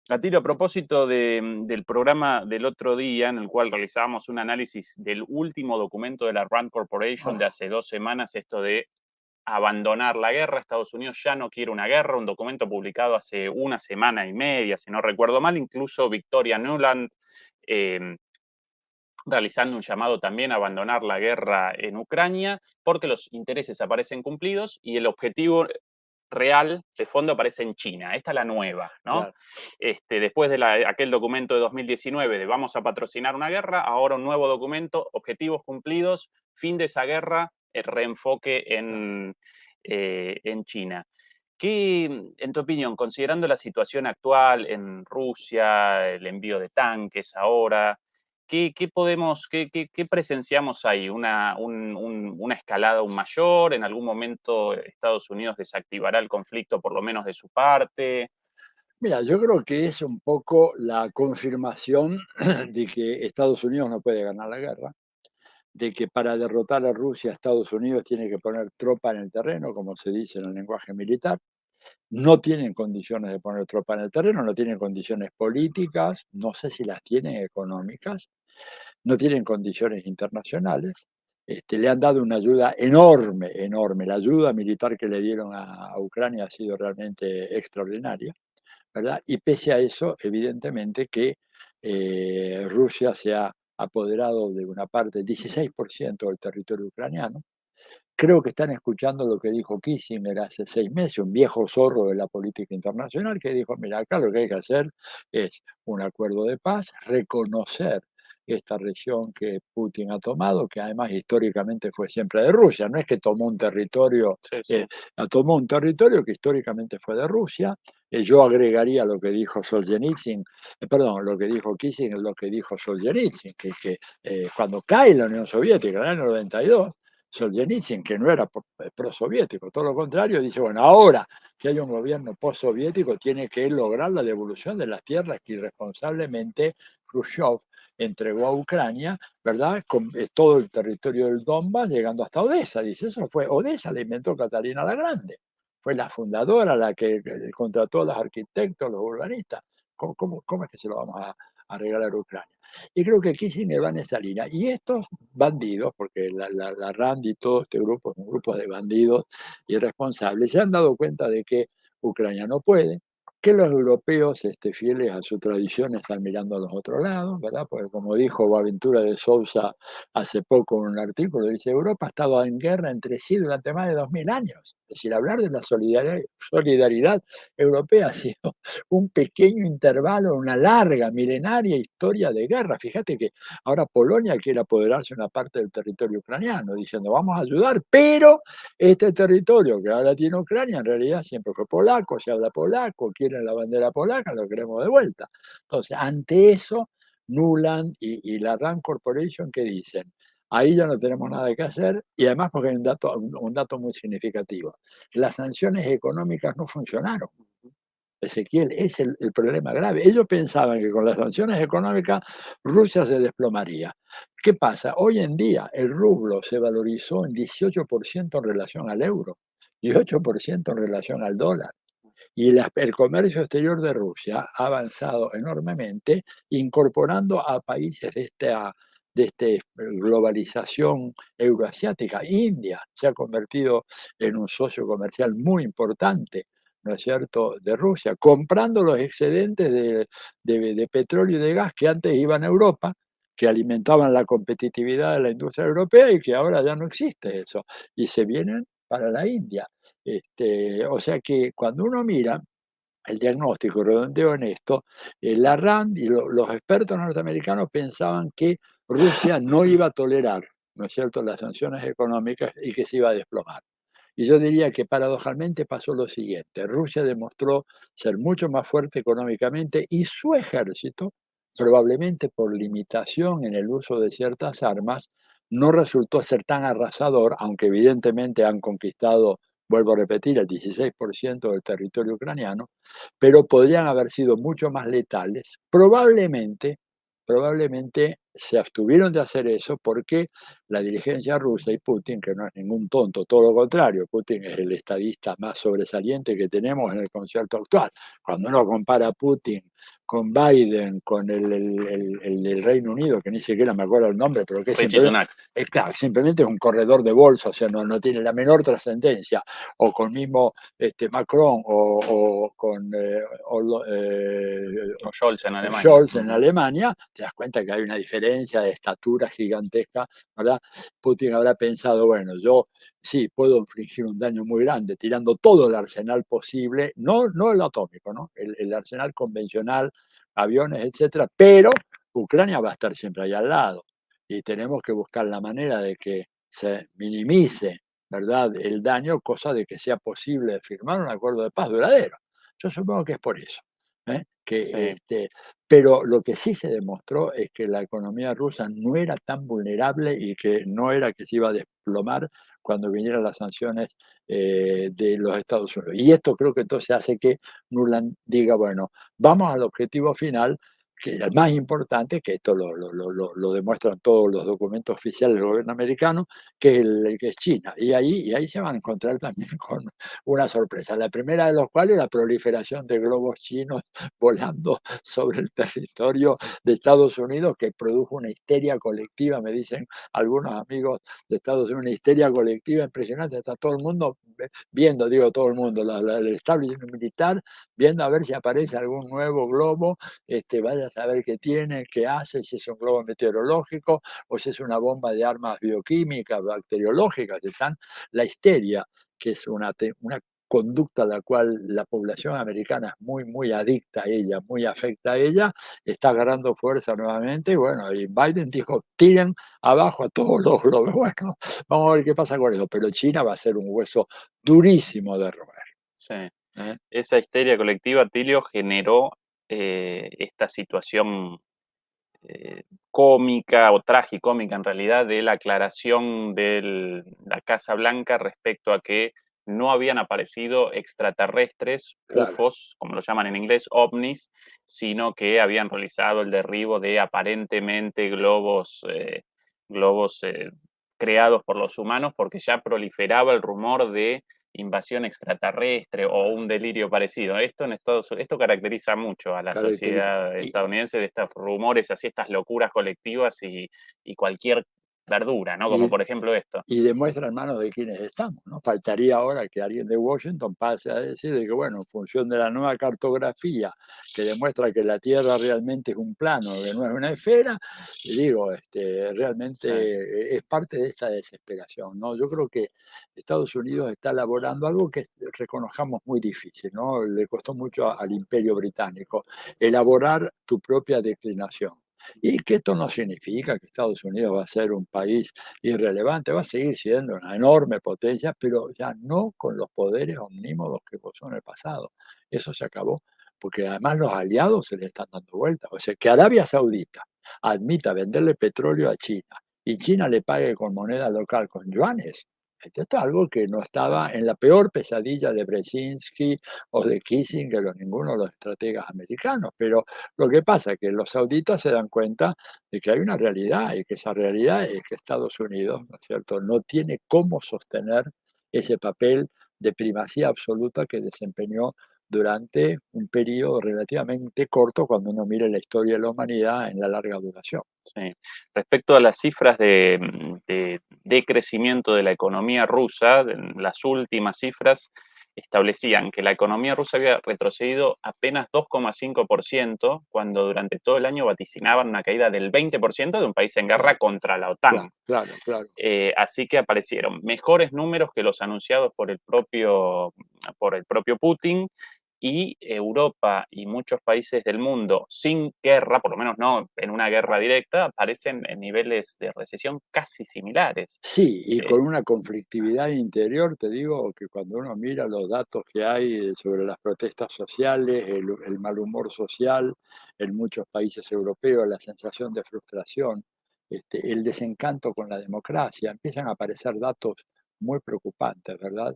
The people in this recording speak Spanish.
A propósito del programa del otro día, en el cual realizábamos un análisis del último documento de la RAND Corporation de Oh, hace 2 semanas, esto de abandonar la guerra, Estados Unidos ya no quiere una guerra, un documento publicado hace una semana y media, si no recuerdo mal, incluso Victoria Nuland eh, realizando un llamado también a abandonar la guerra en Ucrania, porque los intereses aparecen cumplidos y el objetivo real de fondo aparece en China. Esta es la nueva, ¿no? claro. Después de aquel documento de 2019 de vamos a patrocinar una guerra, ahora un nuevo documento, objetivos cumplidos, fin de esa guerra, el reenfoque Claro. en China. ¿Qué, en tu opinión, considerando la situación actual en Rusia, el envío de tanques ahora, qué presenciamos ahí? ¿Una escalada aún mayor? ¿En algún momento Estados Unidos desactivará el conflicto, por lo menos de su parte? Mira, yo creo que es un poco la confirmación de que Estados Unidos no puede ganar la guerra, de que para derrotar a Rusia, Estados Unidos tiene que poner tropa en el terreno, como se dice en el lenguaje militar. No tienen condiciones de poner tropa en el terreno, no tienen condiciones políticas, no sé si las tienen económicas, no tienen condiciones internacionales. Le han dado una ayuda enorme, enorme. La ayuda militar que le dieron a Ucrania ha sido realmente extraordinaria, ¿verdad? Y pese a eso, evidentemente que Rusia se ha apoderado de una parte, 16% del territorio ucraniano. Creo que están escuchando lo que dijo Kissinger hace 6 meses, un viejo zorro de la política internacional, que dijo, mira, acá lo que hay que hacer es un acuerdo de paz, reconocer esta región que Putin ha tomado, que además históricamente fue siempre de Rusia, no es que tomó un territorio, Sí, sí. eh, tomó un territorio que históricamente fue de Rusia. Yo agregaría lo que dijo Solzhenitsyn, perdón, lo que dijo Kissinger, lo que dijo Solzhenitsyn, que cuando cae la Unión Soviética en el año 92, Solzhenitsyn, que no era prosoviético, todo lo contrario, dice, bueno, ahora que hay un gobierno postsoviético, tiene que lograr la devolución de las tierras que irresponsablemente Khrushchev entregó a Ucrania, ¿verdad? Con todo el territorio del Donbass, llegando hasta Odessa. Dice, eso fue Odessa, la inventó Catalina la Grande. Fue la fundadora la que contrató a los arquitectos, los urbanistas. ¿Cómo es que se lo vamos a regalar a Ucrania? Y creo que Kissinger va en esa línea. Y estos bandidos, porque la RAND y todo este grupo son grupos de bandidos irresponsables, se han dado cuenta de que Ucrania no puede, que los europeos fieles a su tradición están mirando a los otros lados, ¿verdad? Porque como dijo Boaventura de Sousa hace poco en un artículo, dice, Europa ha estado en guerra entre sí durante más de 2000 años. Es decir, hablar de la solidaridad europea ha sido un pequeño intervalo, una larga, milenaria historia de guerra. Fíjate que ahora Polonia quiere apoderarse de una parte del territorio ucraniano, diciendo vamos a ayudar, pero este territorio que ahora tiene Ucrania en realidad siempre fue polaco, se habla polaco, quieren la bandera polaca, lo queremos de vuelta. Entonces, ante eso, Nuland y la RAND Corporation, ¿qué dicen? Ahí ya no tenemos nada que hacer y además porque hay un dato muy significativo. Las sanciones económicas no funcionaron. Ezequiel, es el problema grave. Ellos pensaban que con las sanciones económicas Rusia se desplomaría. ¿Qué pasa? Hoy en día el rublo se valorizó en 18% en relación al euro y 8% en relación al dólar. Y el comercio exterior de Rusia ha avanzado enormemente, incorporando a países de esta globalización euroasiática. India se ha convertido en un socio comercial muy importante, ¿no es cierto?, de Rusia, comprando los excedentes de petróleo y de gas que antes iban a Europa, que alimentaban la competitividad de la industria europea y que ahora ya no existe eso. Y se vienen para la India. O sea que cuando uno mira el diagnóstico, redondeo en esto, la RAND y los expertos norteamericanos pensaban que Rusia no iba a tolerar, ¿no es cierto?, las sanciones económicas y que se iba a desplomar. Y yo diría que paradojalmente pasó lo siguiente, Rusia demostró ser mucho más fuerte económicamente y su ejército, probablemente por limitación en el uso de ciertas armas, no resultó ser tan arrasador, aunque evidentemente han conquistado, vuelvo a repetir, el 16% del territorio ucraniano, pero podrían haber sido mucho más letales, probablemente probablemente se abstuvieron de hacer eso porque la dirigencia rusa y Putin, que no es ningún tonto, todo lo contrario, Putin es el estadista más sobresaliente que tenemos en el concierto actual. Cuando uno compara a Putin con Biden, con el del Reino Unido, que ni siquiera me acuerdo el nombre, pero que Rishi siempre Sunak. es claro, simplemente es un corredor de bolsa, o sea, no tiene la menor trascendencia, o con mismo Macron, o con O Scholz en Alemania. Scholz en Alemania, te das cuenta que hay una diferencia de estatura gigantesca, ¿verdad? Putin habrá pensado, bueno, yo sí puedo infligir un daño muy grande tirando todo el arsenal posible, no el atómico, ¿no? El arsenal convencional, aviones, etcétera, pero Ucrania va a estar siempre ahí al lado y tenemos que buscar la manera de que se minimice, ¿verdad?, el daño, cosa de que sea posible firmar un acuerdo de paz duradero. Yo supongo que es por eso, ¿eh? Que, Sí, pero lo que sí se demostró es que la economía rusa no era tan vulnerable y que no era que se iba a desplomar cuando vinieran las sanciones de los Estados Unidos. Y esto creo que entonces hace que Nuland diga, bueno, vamos al objetivo final, que es el más importante, que esto lo demuestran todos los documentos oficiales del gobierno americano, que es China. Y ahí se van a encontrar también con una sorpresa. La primera de los cuales la proliferación de globos chinos volando sobre el territorio de Estados Unidos, que produjo una histeria colectiva, me dicen algunos amigos de Estados Unidos, una histeria colectiva impresionante. Está todo el mundo viendo, digo todo el mundo, el establishment militar, viendo a ver si aparece algún nuevo globo, vaya a saber qué tiene, qué hace, si es un globo meteorológico o si es una bomba de armas bioquímicas, bacteriológicas. Están la histeria, que es una conducta a la cual la población americana es muy, muy adicta a ella, muy afecta a ella, está agarrando fuerza nuevamente. Y bueno, y Biden dijo, tiren abajo a todos los globos. Bueno, vamos a ver qué pasa con eso. Pero China va a ser un hueso durísimo de roer. sí. ¿Eh? Esa histeria colectiva, Tilio, generó esta situación cómica o tragicómica en realidad de la aclaración de la Casa Blanca respecto a que no habían aparecido extraterrestres, Claro, UFOs, como lo llaman en inglés, ovnis, sino que habían realizado el derribo de aparentemente globos creados por los humanos, porque ya proliferaba el rumor de invasión extraterrestre o un delirio parecido. Esto caracteriza mucho a la caracteriza. sociedad Y, estadounidense, de estos rumores, así estas locuras colectivas y cualquier verdura, ¿no? Como y, por ejemplo esto. y demuestra en manos de quienes estamos, ¿no? Faltaría ahora que alguien de Washington pase a decir de que, bueno, en función de la nueva cartografía que demuestra que la Tierra realmente es un plano, que no es una esfera, y digo, Sí, realmente es parte de esta desesperación, ¿no? Yo creo que Estados Unidos está elaborando algo que reconozcamos muy difícil, ¿no? Le costó mucho al Imperio Británico elaborar tu propia declinación. Y que esto no significa que Estados Unidos va a ser un país irrelevante, va a seguir siendo una enorme potencia, pero ya no con los poderes omnímodos que gozó en el pasado. Eso se acabó, porque además los aliados se le están dando vuelta. O sea, que Arabia Saudita admita venderle petróleo a China y China le pague con moneda local, con yuanes. Esto es algo que no estaba en la peor pesadilla de Brzezinski o de Kissinger o ninguno de los estrategas americanos. Pero lo que pasa es que los sauditas se dan cuenta de que hay una realidad y que esa realidad es que Estados Unidos, ¿no es cierto?, no tiene cómo sostener ese papel de primacía absoluta que desempeñó durante un periodo relativamente corto cuando uno mira la historia de la humanidad en la larga duración. sí. Respecto a las cifras de crecimiento de la economía rusa, las últimas cifras establecían que la economía rusa había retrocedido apenas 2,5%, cuando durante todo el año vaticinaban una caída del 20% de un país en guerra Claro, contra la claro, OTAN. claro, claro. Así que aparecieron mejores números que los anunciados por el propio Putin, y Europa y muchos países del mundo sin guerra, por lo menos no en una guerra directa, aparecen en niveles de recesión casi similares. Sí, y Eh, con una conflictividad interior, te digo que cuando uno mira los datos que hay sobre las protestas sociales, el mal humor social en muchos países europeos, la sensación de frustración, el desencanto con la democracia, empiezan a aparecer datos muy preocupantes, ¿verdad?